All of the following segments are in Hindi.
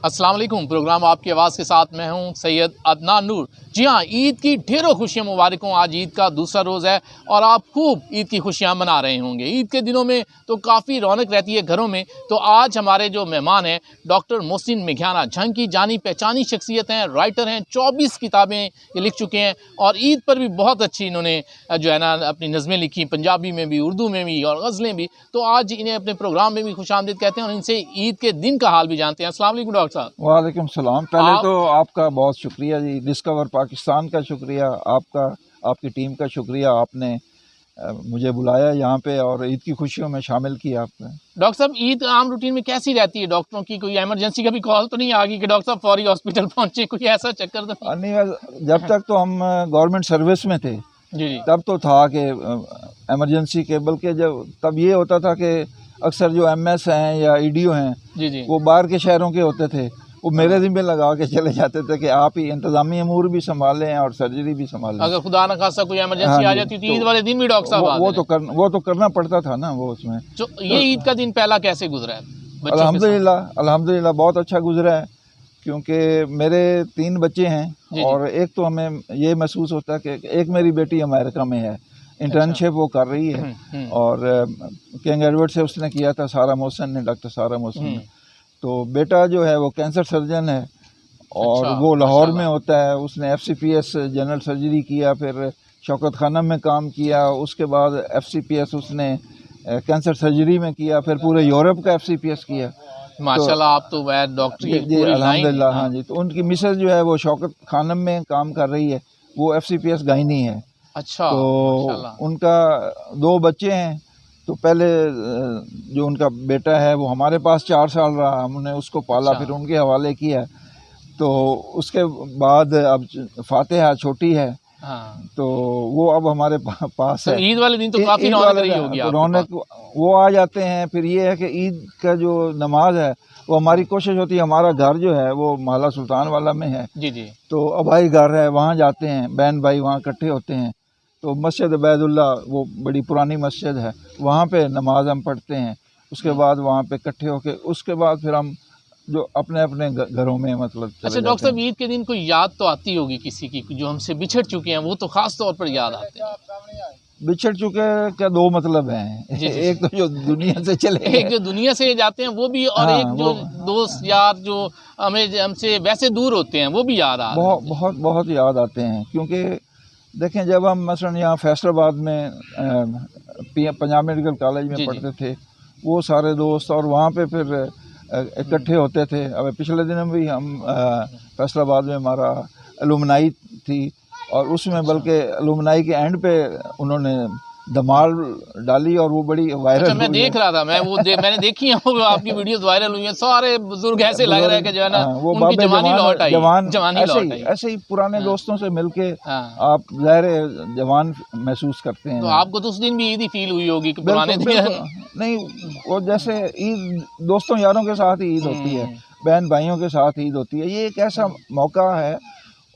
अस्सलाम वालेकुम। प्रोग्राम आपकी आवाज़ के साथ मैं हूं सैयद अदनान नूर। जी हाँ, ईद की ढेरों खुशियाँ मुबारक हों। आज ईद का दूसरा रोज़ है और आप खूब ईद की खुशियाँ मना रहे होंगे। ईद के दिनों में तो काफ़ी रौनक रहती है घरों में। तो आज हमारे जो मेहमान हैं डॉक्टर मोहसिन मेघाना, झंग की जानी पहचानी शख्सियत हैं, राइटर हैं, 24 किताबें ये लिख चुके हैं और ईद पर भी बहुत अच्छी इन्होंने जो है ना अपनी नज़में लिखी, पंजाबी में भी, उर्दू में भी और गज़लें भी। तो आज इन्हें अपने प्रोग्राम में भी खुशामदीद कहते हैं और इनसे ईद के दिन का हाल भी जानते हैं। अस्सलाम वालेकुम डॉक्टर साहब। वालेकुम सलाम। पहले तो आपका बहुत शुक्रिया जी, डिस्कवर पाकिस्तान का शुक्रिया, आपका, आपकी टीम का शुक्रिया। आपने मुझे बुलाया यहाँ पे और ईद की खुशियों में शामिल किया आपने। डॉक्टर साहब, ईद आम रूटीन में कैसी रहती है डॉक्टरों की? कोई इमरजेंसी का भी कॉल तो नहीं आ गई कि डॉक्टर साहब फौरी हॉस्पिटल पहुंचे, कोई ऐसा चक्कर तो नहीं? नहीं, जब तक तो हम गवर्नमेंट सर्विस में थे जी तब तो था कि इमरजेंसी के, बल्कि जब तब ये होता था कि अक्सर जो एमएस हैं या ईडीओ हैं जी वो बाहर के शहरों के होते थे, वो मेरे ज़िम्मे लगा के चले जाते थे कि आप ही इंतज़ामी अमूर भी संभालें और सर्जरी भी संभालें। अगर खुदा न खास्ता कोई इमरजेंसी आ जाती तो ईद वाले दिन भी डॉक्टर साहब वो तो करना पड़ता था ना वो उसमें। तो ये ईद का दिन पहला कैसे गुजरा है बच्चों के साथ? अल्हम्दुलिल्लाह बहुत अच्छा गुजरा है, क्योंकि मेरे 3 बच्चे हैं और एक तो हमें ये महसूस होता है कि एक मेरी बेटी अमेरिका में है, इंटर्नशिप वो कर रही है और किंग एडवर्ड से उसने किया था, सारा मोहसिन ने, डॉक्टर सारा मोहसिन ने। तो बेटा जो है वो कैंसर सर्जन है और वो लाहौर में होता है। उसने FCPS जनरल सर्जरी किया, फिर शौकत खानम में काम किया, उसके बाद FCPS उसने कैंसर सर्जरी में किया, फिर पूरे यूरोप का FCPS किया। माशाल्लाह, आप तो वैद डॉक्टर की जी पूरी लाइन। अल्हम्दुलिल्लाह। हाँ जी, तो उनकी मिसेज जो है वो शौकत खानम में काम कर रही है, वो FCPS गायनी है। अच्छा, तो उनका 2 बच्चे हैं। तो पहले जो उनका बेटा है वो हमारे पास 4 साल रहा, हमने उसको पाला, फिर उनके हवाले किया। तो उसके बाद अब फातिहा छोटी है, तो वो अब हमारे पास है। ईद वाले दिन तो काफ़ी रौनक रही होगी आपके पास। रौनक वो आ जाते हैं। फिर ये है कि ईद का जो नमाज है वो हमारी कोशिश होती है, हमारा घर जो है वो महला सुल्तान वाला में है। जी तो अबाई घर है, वहाँ जाते हैं, बहन भाई वहाँ इकट्ठे होते हैं। तो मस्जिद बैदुल्ला वो बड़ी पुरानी मस्जिद है, वहाँ पे नमाज हम पढ़ते हैं। उसके बाद वहाँ पे इकट्ठे होके उसके बाद फिर हम जो अपने अपने घरों में मतलब। अच्छा डॉक्टर साहब, ईद के दिन कोई याद तो आती होगी किसी की जो हमसे बिछड़ चुके हैं, वो तो खास तौर पर याद आते हैं। बिछड़ चुके क्या 2 मतलब हैं। एक तो जो दुनिया से चले, एक जो दुनिया से जाते हैं वो भी, और एक जो दोस्त यार जो हमसे वैसे दूर होते हैं वो भी याद आ रहे हैं। बहुत याद आते हैं। क्योंकि देखें, जब हम मसलन यहाँ फैसलाबाद में पंजाब मेडिकल कॉलेज में पढ़ते थे, वो सारे दोस्त और वहाँ पे फिर इकट्ठे होते थे। अब पिछले दिन भी हम फैसलाबाद में हमारा अलुमनाई थी और उसमें बल्कि अलुमनाई के एंड पे उन्होंने धमाल डाली और वो बड़ी वायरल। अच्छा, मैं देख रहा था, मैंने देखी है वो आपकी वीडियोस वायरल हुई हैं। सारे बुजुर्ग ऐसे लग रहा है कि जो है ना वो उनकी जवानी लौट आई, जवानी लौट आई। ऐसे ही पुराने दोस्तों से मिलके आप ज़ाहिर जवान महसूस करते हैं। तो आपको तो उस दिन भी ईद ही फील हुई होगी कि पुराने दिन नहीं, वो जैसे ईद दोस्तों यारों के साथ ही ईद होती है, बहन भाइयों के साथ ईद होती है। ये एक ऐसा मौका है।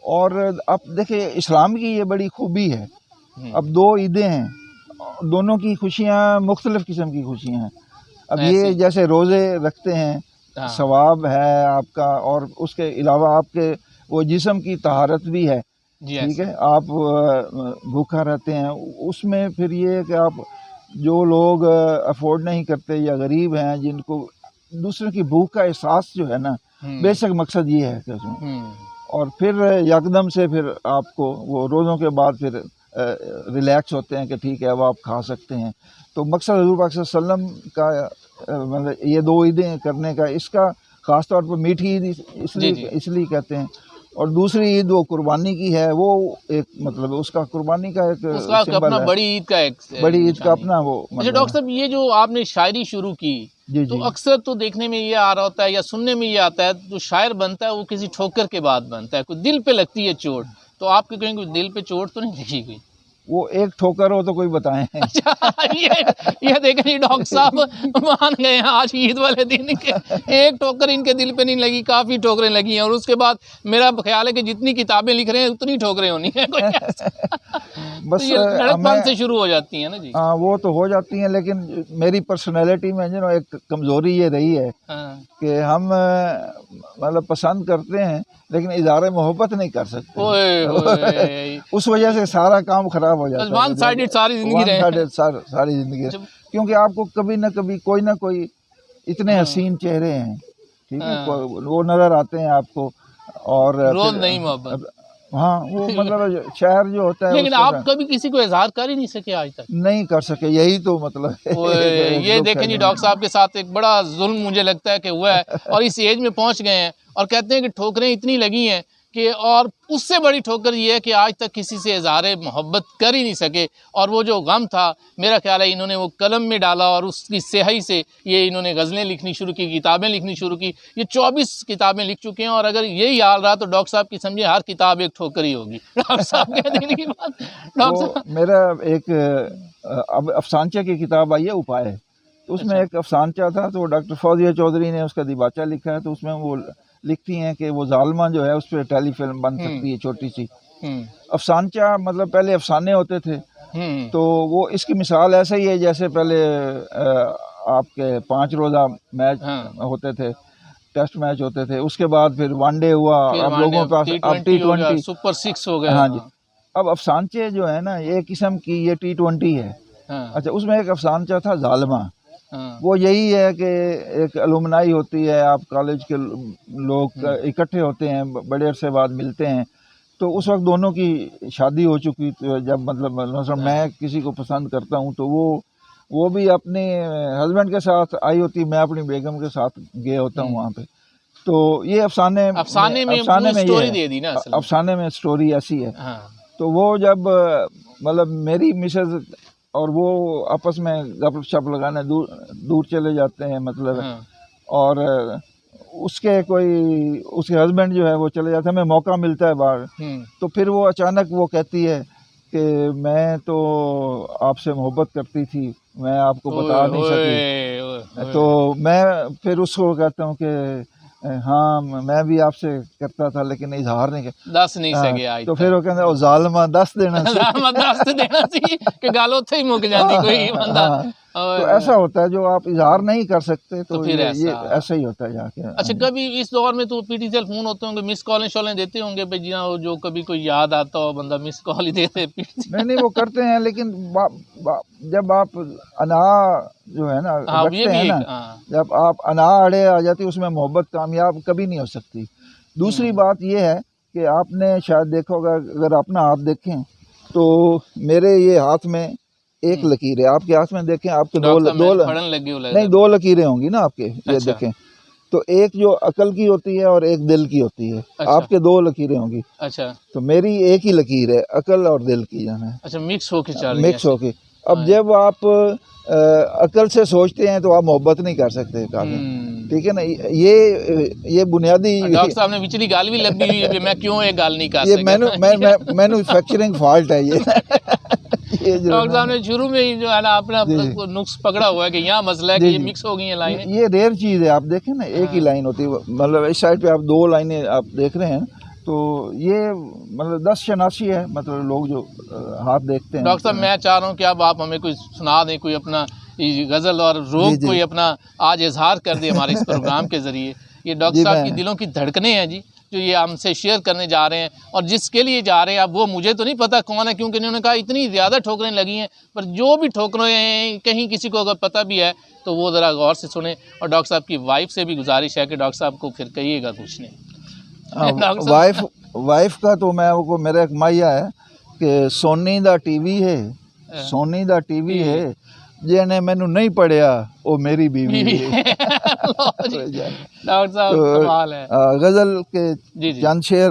और अब देखिए, इस्लाम की ये बड़ी खूबी है। अब 2 ईदें हैं, दोनों की खुशियाँ मुख्तलिफ़ किस्म की खुशियाँ हैं। अब ये जैसे रोज़े रखते हैं, सवाब है आपका, और उसके अलावा आपके वो जिस्म की तहारत भी है, ठीक है। आप भूखा रहते हैं, उसमें फिर ये है कि आप जो लोग अफोर्ड नहीं करते या गरीब हैं, जिनको दूसरे की भूख का एहसास जो है ना, बेशक मकसद ये है कि उसमें, और फिर यकदम से फिर आपको वो रोज़ों के बाद फिर रिलैक्स होते हैं कि ठीक है अब आप खा सकते हैं। तो मकसद हुज़ूर पाक सल्लल्लाहु अलैहि वसल्लम का मतलब ये 2 ईदें करने का, इसका ख़ास तौर पर मीठी ईद इसलिए कहते हैं। और दूसरी ईद वो कुर्बानी की है, वो एक मतलब उसका कुर्बानी का एक अपना बड़ी ईद का अपना वो। अच्छा डॉक्टर साहब, ये जो आपने शायरी शुरू की, तो अक्सर तो देखने में ये आ रहा होता है या सुनने में ये आता है, जो शायर बनता है वो किसी ठोकर के बाद बनता है, कोई दिल पे लगती है चोट। तो आपके कहीं कोई दिल पे चोट तो नहीं लगी? वो एक ठोकर हो तो कोई बताएं। अच्छा, ये देखें जी, डॉक्टर साहब मान गए हैं आज ईद वाले दिन के एक ठोकर इनके दिल पे नहीं लगी, काफ़ी ठोकरें लगी हैं। और उसके बाद मेरा ख्याल है कि जितनी किताबें लिख रहे हैं उतनी ठोकरें होनी है कोई ऐसा। बस तो ये लड़कपन से शुरू हो जाती है ना जी। हाँ, वो तो हो जाती हैं, लेकिन मेरी पर्सनैलिटी में जो एक कमज़ोरी ये रही है हाँ। कि हम मतलब पसंद करते हैं लेकिन इज़हार मोहब्बत नहीं कर सकते। ओए होए। उस वजह से सारा काम खराब हो जाता है। वन साइडेड सारी जिंदगी रहे। सारी ज़िंदगी, क्योंकि आपको कभी ना कभी कोई ना कोई इतने हसीन चेहरे हैं, ठीक है, वो नज़र आते हैं आपको। और रोज़ नहीं मोहब्बत। हाँ, वो मतलब शहर जो होता है, लेकिन आप कभी किसी को इजहार कर ही नहीं सके आज तक। नहीं कर सके, यही तो मतलब है। ये देखें जी, डॉक्टर साहब के साथ एक बड़ा जुल्म मुझे लगता है कि हुआ है, और इस एज में पहुंच गए हैं और कहते हैं कि ठोकरें इतनी लगी हैं कि, और उससे बड़ी ठोकर ये है कि आज तक किसी से इजहार मोहब्बत कर ही नहीं सके। और वो जो गम था, मेरा ख्याल है इन्होंने वो कलम में डाला और उसकी स्याही से ये इन्होंने गज़लें लिखनी शुरू की, किताबें लिखनी शुरू की। ये 24 किताबें लिख चुके हैं, और अगर यही हाल रहा तो डॉक्टर साहब की समझे हर किताब एक ठोकर ही होगी। डॉक्टर साहब कहने की बात, डॉक्टर साहब मेरा एक अब अफसानचा की किताब आई है, उपाय, तो उसमें एक अफसानचा था, तो डॉक्टर फौजिया चौधरी ने उसका दिबाचा लिखा है। तो उसमें वो लिखती हैं कि वो जालिमा जो है उस पर टेलीफिल्म बन सकती है, छोटी सी। अफसानचा मतलब पहले अफसाने होते थे, तो वो इसकी मिसाल ऐसा ही है जैसे पहले आपके 5 रोज़ा मैच होते थे, टेस्ट मैच होते थे, उसके बाद फिर वनडे हुआ, अब लोगों के पास अब T20 सुपर 6 हो गया। हाँ जी, अब अफसानचे जो है ना, ये किस्म की ये T20 है। अच्छा, उसमें एक अफसानचा था जालिमा। वो यही है कि एक अलुमनाई होती है, आप कॉलेज के लोग इकट्ठे होते हैं, बड़े अरसे बाद मिलते हैं। तो उस वक्त दोनों की शादी हो चुकी, तो जब मतलब मैं किसी को पसंद करता हूँ तो वो भी अपने हस्बैंड के साथ आई होती है, मैं अपनी बेगम के साथ गया होता हूँ वहाँ पे। तो ये अफसाने में स्टोरी दे दी ना, अफसाने में स्टोरी ऐसी है। तो वो जब मतलब मेरी मिसेज और वो आपस में गपशप लगाने दूर चले जाते हैं, मतलब और उसके हस्बैंड जो है वो चले जाते हैं, हमें मौका मिलता है बाहर। तो फिर वो अचानक वो कहती है कि मैं तो आपसे मोहब्बत करती थी, मैं आपको बता नहीं सकी। तो मैं फिर उसको कहता हूँ कि हाँ, मैं भी आपसे करता था लेकिन इजहार नहीं किया, दस नहीं सके आज। तो फिर वो कहते हैं जालिमा दस देना चाहिए कि गल उत्थे ही मुक जाती कोई बंदा। तो ऐसा होता है, जो आप इजहार नहीं कर सकते तो फिर ये ऐसा ही होता है जाके। अच्छा, कभी इस दौर में तो पीटीसीएल फोन होते होंगे, मिस कॉलें शॉलें देते होंगे भाई, जो कभी कोई याद आता हो बंदा मिस कॉल ही देते। नहीं, वो करते हैं, लेकिन जब आप अना जो है ना रखते हैं ना, जब आप अना अड़े आ जाती है, उसमें मोहब्बत कामयाब कभी नहीं हो सकती। दूसरी बात ये है कि आपने शायद देखा होगा, अगर अपना हाथ देखें तो मेरे ये हाथ में एक लकीर है, आपके हाथ में देखें, आपके दो लकीरें होंगी ना आपके। ये देखें तो एक जो अकल की होती है और एक दिल की होती है। अच्छा। आपके 2 लकीरें होंगी। अच्छा। तो मेरी एक ही लकीर है, अकल और दिल की जाना है। अच्छा, मिक्स होके। अब जब आप अकल से सोचते हैं तो आप मोहब्बत नहीं कर सकते काफी, ठीक है ना। ये बुनियादी डॉक्टर साहब ने पिछली गाल भी लंबी हुई है, मैं क्यों एक गाल नहीं कर सकता, ये मैन्युफैक्चरिंग फॉल्ट है ये। डॉक्टर साहब ने शुरू में ही जो है ना अपना नुक्स पकड़ा हुआ है कि यहाँ मसला है कि ये मिक्स हो गई है लाइनें। ये रेयर चीज़ है, आप देखें ना, एक ही लाइन होती है, मतलब इस साइड पे आप 2 लाइनें आप देख रहे हैं, तो ये मतलब 10 शनासी है, मतलब लोग जो हाथ देखते हैं। डॉक्टर साहब, मैं चाह रहा हूँ कि अब आप हमें कोई सुना दें, कोई अपना गज़ल और रोग कोई अपना आज इजहार कर दे हमारे इस प्रोग्राम के ज़रिए। ये डॉक्टर साहब की दिलों की धड़कनें हैं जी, जो ये हमसे शेयर करने जा रहे हैं, और जिसके लिए जा रहे हैं अब वो मुझे तो नहीं पता कौन है, क्योंकि इन्होंने कहा इतनी ज़्यादा ठोकरें लगी हैं, पर जो भी ठोकरें हैं कहीं किसी को अगर पता भी है तो वो ज़रा गौर से सुने। और डॉक्टर साहब की वाइफ से भी गुजारिश है कि डॉक्टर साहब को फिर कहिएगा कुछ नहीं। वाइफ का तो मैं वो मेरा एक माया है कि सोनी दा टीवी है जिन्हें मैनू नहीं पढ़िया वो मेरी बीवी है। डॉक्टर साहब कमाल है। गज़ल के चंद शेर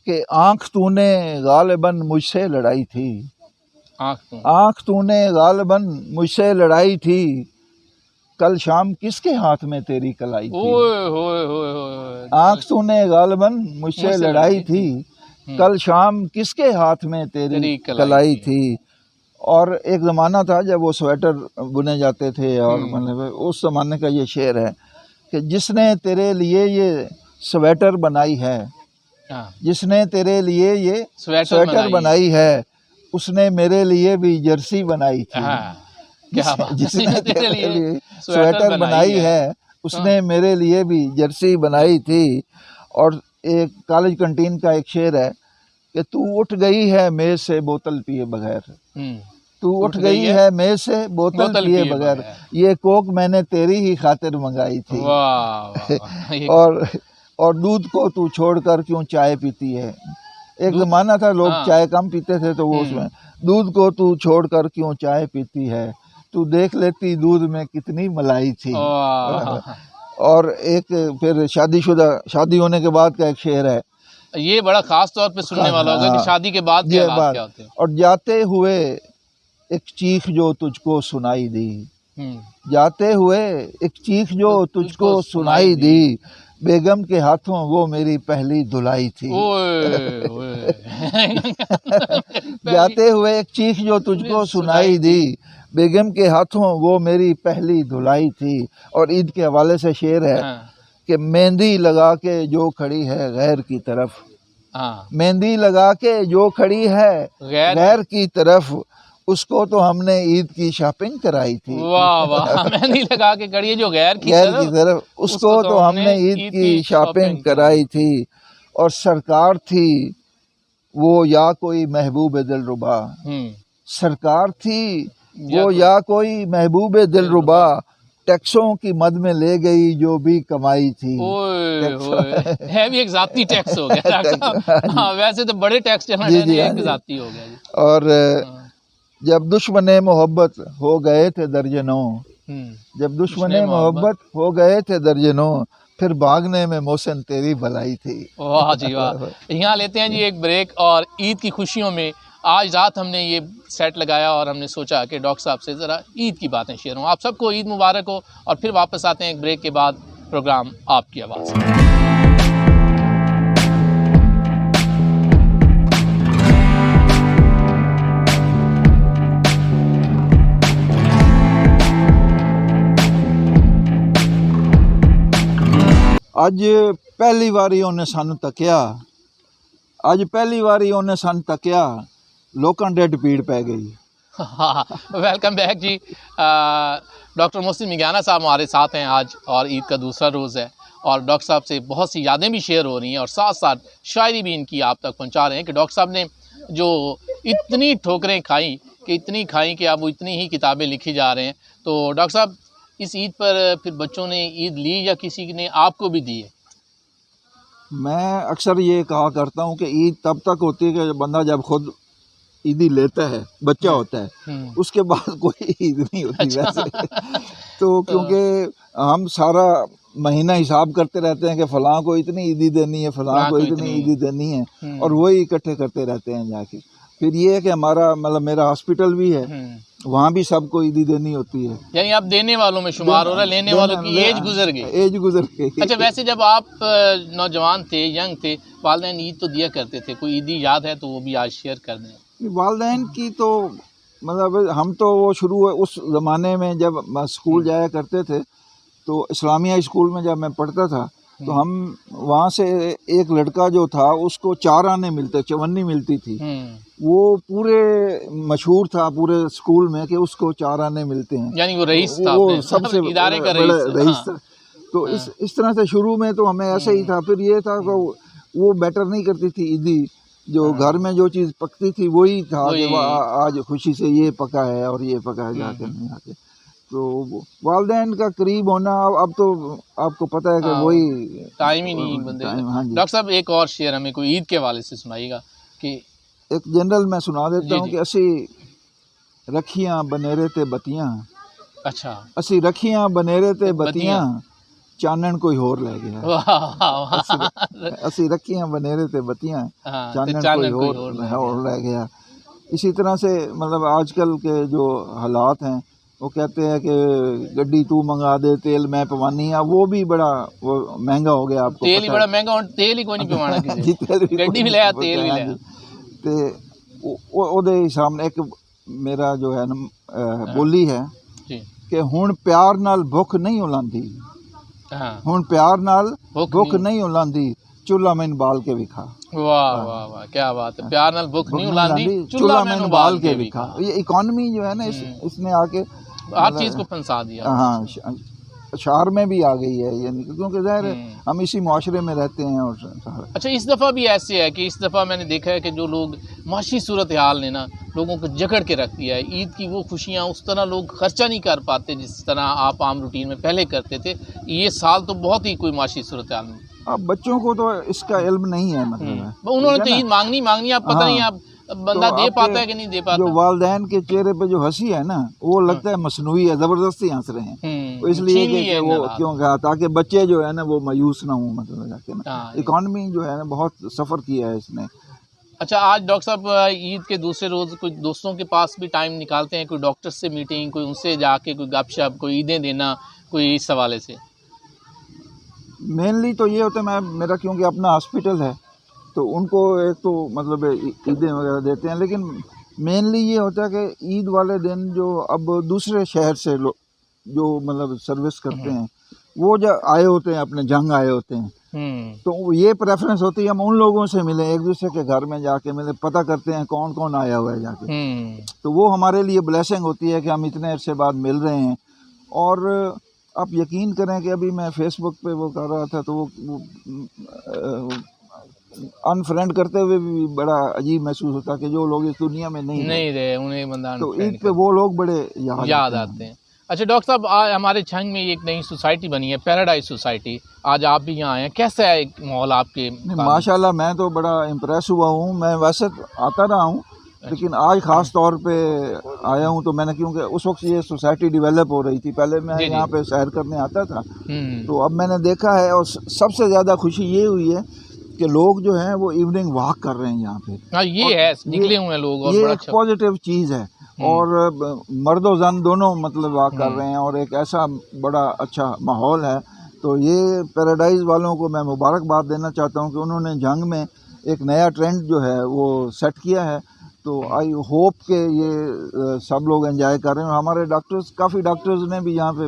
के, आँख तूने गालिबन मुझसे लड़ाई थी, आँख तूने गालिबन मुझसे लड़ाई थी, कल शाम किसके हाथ में तेरी कलाई थी। आँख तूने गालिबन मुझसे लड़ाई थी, कल शाम किसके हाथ में तेरी कलाई थी। और एक ज़माना था जब वो स्वेटर बुने जाते थे, और मतलब उस ज़माने का ये शेर है कि जिसने तेरे लिए ये स्वेटर बनाई है, जिसने तेरे लिए ये स्वेटर बनाई है, उसने मेरे लिए भी जर्सी बनाई थी। जिसने तेरे लिए स्वेटर बनाई है, उसने मेरे लिए भी जर्सी बनाई थी। और एक कॉलेज कैंटीन का एक शेर है कि तू उठ गई है मेज से बोतल पिए बगैर, तू उठ गई है मेज से बोतल पिए बगैर, ये कोक मैंने तेरी ही खातिर मंगाई थी। और दूध को तू छोड़कर क्यों चाय पीती है। एक ज़माना था लोग चाय कम पीते थे, तो वो उसमें दूध को तू छोड़कर क्यों चाय पीती है, तू देख लेती दूध में कितनी मलाई थी। और एक फिर शादी होने के बाद का एक शेर है, ये बड़ा खास तौर पे सुनने वाला होगा कि शादी के बाद क्या हालात क्या होते हैं। और जाते हुए एक चीख जो तुझको सुनाई दी, जाते हुए एक चीख जो तुझको सुनाई दी, बेगम के हाथों वो मेरी पहली धुलाई थी। जाते हुए एक चीख जो तुझको सुनाई दी, बेगम के हाथों वो मेरी पहली धुलाई थी। और ईद के हवाले से शेर है कि मेहंदी लगा के जो खड़ी है गैर की तरफ, मेहंदी लगा के जो खड़ी है गैर की तरफ, उसको तो हमने ईद की शॉपिंग कराई थी। वाह वाह, मेहंदी लगा के खड़ी है जो गैर की तरफ, उसको तो हमने ईद की शॉपिंग कराई थी। और सरकार थी वो या कोई महबूब दिलरुबा, सरकार थी वो या कोई महबूब दिलरुबा, टैक्सों की मद में ले गई जो भी कमाई थी। है भी एक जाती टैक्स हो गया। हाँ, वैसे तो बड़े टैक्स चलना एक जाती हो गया। और जब दुश्मने मोहब्बत हो गए थे दर्जनों, जब दुश्मने मोहब्बत हो गए थे दर्जनों, फिर भागने में मोहसिन तेरी भलाई थी। वाह जी वाह। यहाँ लेते हैं जी एक ब्रेक, और ईद की खुशियों में आज रात हमने ये सेट लगाया और हमने सोचा कि डॉक्टर साहब से ज़रा ईद की बातें शेयर हों। आप सबको ईद मुबारक हो, और फिर वापस आते हैं एक ब्रेक के बाद प्रोग्राम आपकी आवाज़। ਅੱਜ ਪਹਿਲੀ ਵਾਰੀ ਉਹਨੇ ਸਾਨੂੰ ਤੱਕਿਆ, ਅੱਜ ਪਹਿਲੀ ਵਾਰੀ ਉਹਨੇ ਸਾਨੂੰ ਤੱਕਿਆ, ਲੋਕਾਂ ਦੇ ਢੀੜ ਪੈ ਗਈ। वेलकम बैक जी। डॉक्टर मोहसिन मिगाना साहब हमारे साथ हैं आज, और ईद का दूसरा रोज़ है, और डॉक्टर साहब से बहुत सी यादें भी शेयर हो रही हैं, और साथ साथ शायरी भी इनकी आप तक पहुंचा रहे हैं कि डॉक्टर साहब ने जो इतनी ठोकरें खाई कि इतनी खाई कि अब वो इतनी ही किताबें लिखी जा रहे हैं। तो डॉक्टर साहब, इस ईद पर फिर बच्चों ने ईद ली या किसी ने आपको भी दी है? मैं अक्सर ये कहा करता हूँ कि ईद तब तक होती है कि बंदा जब खुद ईदी लेता है, बच्चा होता है, उसके बाद कोई ईद नहीं होती। अच्छा। वैसे तो क्योंकि हम सारा महीना हिसाब करते रहते हैं कि फ़लाँ को इतनी ईदी देनी है, फ़लाँ को इतनी ईदी देनी है, और वही इकट्ठे करते रहते हैं जाके। फिर ये है कि हमारा मतलब मेरा हॉस्पिटल भी है, वहाँ भी सबको ईदी देनी होती है। यानी आप देने वालों में शुमार हो रहा है, लेने वालों की एज गुजर गई। एज गुजर गई। अच्छा, वैसे जब आप नौजवान थे, यंग थे, वालिदैन ईद तो दिया करते थे, कोई ईदी याद है तो वो भी आज शेयर कर दें। वालिदैन की तो मतलब हम तो वो शुरू उस ज़माने में जब स्कूल जाया करते थे, तो इस्लामिया स्कूल में जब मैं पढ़ता था, तो हम वहाँ से एक लड़का जो था उसको 4 आने मिलते, चवन्नी मिलती थी। वो पूरे मशहूर था पूरे स्कूल में कि उसको 4 आने मिलते हैं, यानी वो रईस था, वो सबसे इदारे का रईस था। तो इस तरह से शुरू में तो हमें ऐसे ही था। फिर ये था कि वो बेटर नहीं करती थी ईदी, जो घर में जो चीज़ पकती थी वही था कि आज खुशी से ये पका है और ये पका है, जाके नहीं आते। तो वालिदैन का करीब होना अब तो आपको पता है कि वही टाइम ही नहीं बंदे। हाँ जी। डॉक्टर साहब, एक और शेयर हमें कोई ईद के हवाले से सुनाइएगा। कि एक जनरल मैं सुना देता हूँ कि असी रखियाँ बनेरे ते बत्तियाँ। अच्छा। असी रखियाँ बनेरे ते बत्तियाँ, चानन कोई होर ले गया। असी रखियाँ बनेरे ते बत्तियाँ, चानन कोई होर ले गया। इसी तरह से मतलब आजकल के जो हालात हैं वो कहते हैं कि गड्डी तू मंगा दे, तेल मैं पवानी है, वो भी बड़ा वो महंगा हो गया आपको तेल ही बड़ा महंगा और तेल ही कोई नहीं पवाना किसी गड्डी भी लिया तेल भी लिया ते ਉਹਦੇ ਸਾਹਮਣੇ ਇੱਕ ਮੇਰਾ ਜੋ ਹੈ ਨਾ ਬੋਲੀ ਹੈ ਕਿ ਹੁਣ ਪਿਆਰ ਨਾਲ ਭੁੱਖ ਨਹੀਂ ਉਲਾਂਦੀ, ਹੁਣ ਪਿਆਰ ਨਾਲ ਭੁੱਖ ਨਹੀਂ ਉਲਾਂਦੀ, ਚੁੱਲ੍ਹਾ ਮੈਨੂੰ ਬਾਲ ਕੇ ਵਿਖਾ। वाह वाह वाह, क्या बात है, प्यार नाल भुख नहीं उलांदी, चूल्हा मैंने बाल के विखा। ये इकोनॉमी जो है ना इसने आके हर चीज को फंसा दिया। हाँ, अशार में भी आ गई है, यानी क्योंकि ज़ाहिर हम इसी मुआशरे में रहते हैं। और अच्छा, इस दफ़ा भी ऐसे है कि इस दफ़ा मैंने देखा है कि जो लोग माशी सूरत हाल ने ना लोगों को जकड़ के रख दिया है। ईद की वो खुशियाँ उस तरह लोग खर्चा नहीं कर पाते जिस तरह आप आम रूटीन में पहले करते थे। ये साल तो बहुत ही कोई माशी सूरत हाल में। अब बच्चों को तो इसका इल्म नहीं है, मतलब उन्होंने तो ईद मांगनी आप पता नहीं आप बंदा दे पाता है कि नहीं दे पाता। जो वालदैन के चेहरे पे जो हंसी है ना, वो लगता है मसनूई है, जबरदस्ती हंस रहे हैं, इसलिए कि वो क्यों कहा ताकि बच्चे जो है ना वो मायूस ना हो, मतलब जाके ना इकोनॉमी जो है ना बहुत सफ़र किया है इसने। अच्छा, आज डॉक्टर साहब ईद के दूसरे रोज़ कोई दोस्तों के पास भी टाइम निकालते हैं, कोई डॉक्टर से मीटिंग, कोई उनसे जाके कोई गपशप, कोई ईदें देना, कोई इस हवाले से? मेनली तो ये होता है, मेरा क्योंकि अपना हॉस्पिटल है तो उनको एक तो मतलब ईदें वगैरह देते हैं, लेकिन मेनली ये होता है कि ईद वाले दिन जो अब दूसरे शहर से जो मतलब सर्विस करते हैं वो जो आए होते हैं, अपने जंग आए होते हैं, तो ये प्रेफरेंस होती है हम उन लोगों से मिलें, एक दूसरे के घर में जाके मिले, पता करते हैं कौन कौन आया हुआ है जाके। तो वो हमारे लिए ब्लेसिंग होती है कि हम इतने अरसे बाद मिल रहे हैं। और आप यकीन करें कि अभी मैं फेसबुक पे वो कर रहा था तो वो अनफ्रेंड करते हुए भी बड़ा अजीब महसूस होता कि जो लोग इस दुनिया में नहीं रहे उन्हें बंदा तो ईद पे वो लोग बड़े याद आते हैं। अच्छा डॉक्टर साहब, आज हमारे छंग में एक नई सोसाइटी बनी है, पैराडाइज सोसाइटी, आज आप भी यहाँ आए हैं, कैसा है माहौल आपके? माशाल्लाह मैं तो बड़ा इम्प्रेस हुआ हूँ। मैं वैसे आता रहा हूँ लेकिन आज ख़ास तौर पे आया हूँ तो मैंने, क्योंकि उस वक्त ये सोसाइटी डेवलप हो रही थी, पहले मैं यहाँ पे सैर करने आता था तो अब मैंने देखा है। और सबसे ज़्यादा खुशी ये हुई है कि लोग जो हैं वो इवनिंग वॉक कर रहे हैं यहाँ पे। ये है निकले हुए लोग और ये एक पॉजिटिव चीज़ है। और मर्द और जन दोनों मतलब वॉक कर रहे हैं और एक ऐसा बड़ा अच्छा माहौल है। तो ये पैराडाइज वालों को मैं मुबारकबाद देना चाहता हूँ कि उन्होंने जंग में एक नया ट्रेंड जो है वो सेट किया है। तो आई होप के ये सब लोग एंजॉय कर रहे हैं। हमारे डॉक्टर्स, काफ़ी डॉक्टर्स ने भी यहाँ पे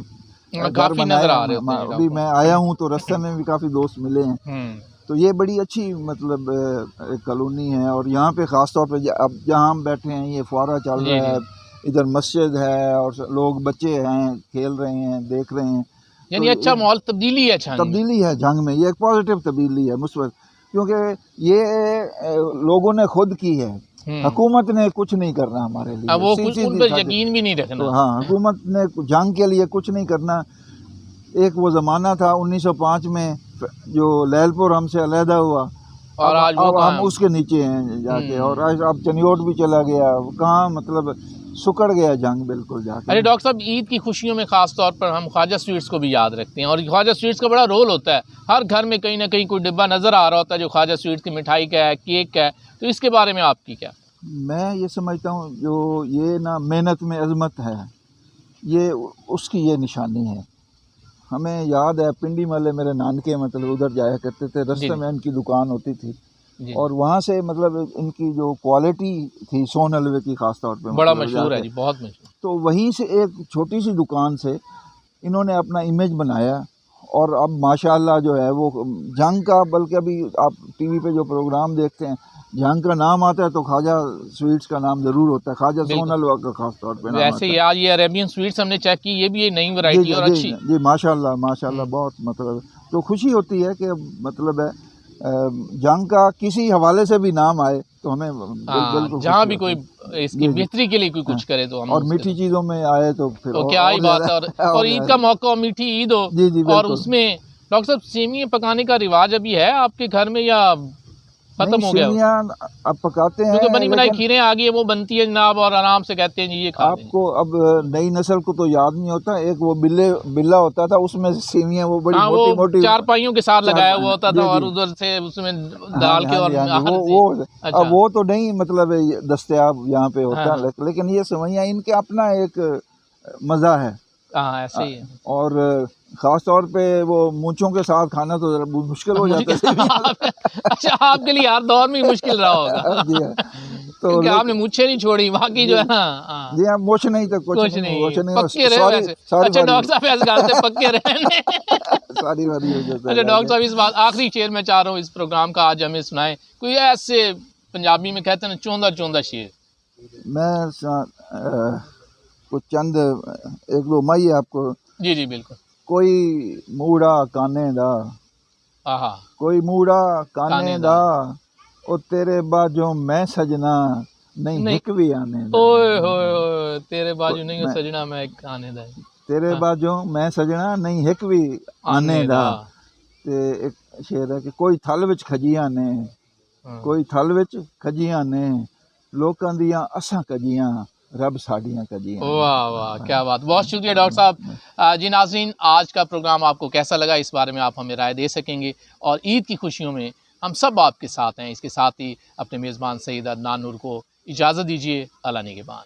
काफ़ी नजर आ रहे हैं। अभी मैं आया हूँ तो रास्ते में भी काफ़ी दोस्त मिले हैं। तो ये बड़ी अच्छी मतलब एक कॉलोनी है। और यहाँ पे ख़ास तौर पे अब जहाँ हम बैठे हैं ये फुआरा चल रहा है, इधर मस्जिद है और लोग बच्चे हैं खेल रहे हैं, देख रहे हैं। यानी तो अच्छा माहौल, तब्दीली है जंग में। ये एक पॉजिटिव तब्दीली है, मुस्बत, क्योंकि ये लोगों ने खुद की है। हुकूमत ने कुछ नहीं करना हमारे लिए, वो कुछ उन पर यकीन भी नहीं रखना। तो हाँ, हुकूमत ने जंग के लिए कुछ नहीं करना। एक वो ज़माना था 1905 में जो लैलपुर हमसे अलहदा हुआ और आज अब हम उसके नीचे हैं जाके। और आज अब चनियोट भी चला गया, कहाँ मतलब सुकड़ गया जंग बिल्कुल जाके। अरे डॉक्टर साहब, ईद की खुशियों में ख़ास तौर पर हम ख्वाजा स्वीट्स को भी याद रखते हैं और ख्वाजा स्वीट्स का बड़ा रोल होता है। हर घर में कहीं ना कहीं कोई डिब्बा नज़र आ रहा होता है जो ख्वाजा स्वीट्स की मिठाई का है, केक का है। तो इसके बारे में आपकी क्या? मैं ये समझता हूँ जो ये ना मेहनत में अज़मत है, ये उसकी ये निशानी है। हमें याद है पिंडी महल मेरे नानके मतलब उधर जाया करते थे, रास्ते में इनकी दुकान होती थी और वहाँ से मतलब इनकी जो क्वालिटी थी सोन हलवे की ख़ास तौर पे बड़ा मशहूर है जी, बहुत मशहूर। तो वहीं से एक छोटी सी दुकान से इन्होंने अपना इमेज बनाया और अब माशाल्लाह जो है वो जंग का, बल्कि अभी आप टीवी पे जो प्रोग्राम देखते हैं जंग का नाम आता है तो ख्वाजा स्वीट्स का नाम ज़रूर होता है, ख्वाजा सोन हलवा का खास तौर पे नाम। वैसे यार ये अरेबियन स्वीट्स हमने चेक की, ये भी एक नई वैरायटी और अच्छी जी माशाल्लाह माशाल्लाह बहुत मतलब तो खुशी होती है कि मतलब है जंग का किसी हवाले से भी नाम आए तो हमें बिल्कुल जहाँ भी कोई इसकी बेहतरी के लिए कोई कुछ करे तो हम, और मीठी चीज़ों में आए तो फिर तो क्या ही बात है। और ईद का मौका हो, मीठी ईद हो और उसमें डॉक्टर साहब सेमियाँ पकाने का रिवाज अभी है आपके घर में या खत्म हो गया? अब पकाते हैं, क्योंकि बनी बनाई खीरें आ गई है, वो बनती है जनाब और आराम से कहते हैं जी ये खा आपको। अब नई नस्ल को तो याद नहीं होता, एक वो बिल्ला होता था उसमें सेमियां वो बड़ी मोटी मोटी चारपाइयों के साथ लगाया हुआ होता था और उधर से उसमें डाल के और अब वो तो नहीं मतलब दस्तयाब यहाँ पे होता। लेकिन ये सेवइयाँ इनके अपना एक मज़ा है। हाँ ऐसे ही है। और ख़ास तौर पे वो मूंछों के साथ खाना तो ज़रा मुश्किल हो जाता है। अच्छा आपके लिए हर दौर में ही मुश्किल रहा होगा। जी हाँ, तो क्योंकि आपने मूछें नहीं छोड़ी, बाकी जो है ना जी हाँ, मोछ नहीं तो कुछ कुछ नहीं, पक्के रहे सॉरी वैसे। सॉरी अच्छा डॉक्टर साहब ऐसे कहते हैं पक्के रहने। सॉरी वारी हो जाता अच्छा है। डॉक्टर साहब इस बात आखिरी शेर मैं चाह रहा हूँ इस प्रोग्राम का आज हमें सुनाएं कोई ऐसे पंजाबी में कहते हैं ना चौंधा चौंधा शेर। मैं कुछ चंद एक दो मई आपको। जी जी बिल्कुल। कोई मूड़ा काने दा, आहा कोई मूड़ा काने काने दा, दा। ओ तेरे बाजों मैं सजना नहीं नहीं हिक भी आने दा। ओए होए होए तेरे बाजू नहीं हो मैं सजना मैं आने दा। तेरे हाँ, बाजों मैं सजना नहीं हिक भी आने आने दा। दा। ते एक शेर है कि कोई थल विच खजियां ने, हाँ। कोई थल विच खजियां ने, लोकां दियां असां कजियां, रब साडियां कजियां ने। वाह वाह क्या बात, बहुत शुक्रिया डॉक्टर साहब। जी नाज़रीन आज का प्रोग्राम आपको कैसा लगा इस बारे में आप हमें राय दे सकेंगे और ईद की खुशियों में हम सब आपके साथ हैं। इसके साथ ही अपने मेज़बान सईद अदनान नूर को इजाज़त दीजिए। अल्लाह निगहबान।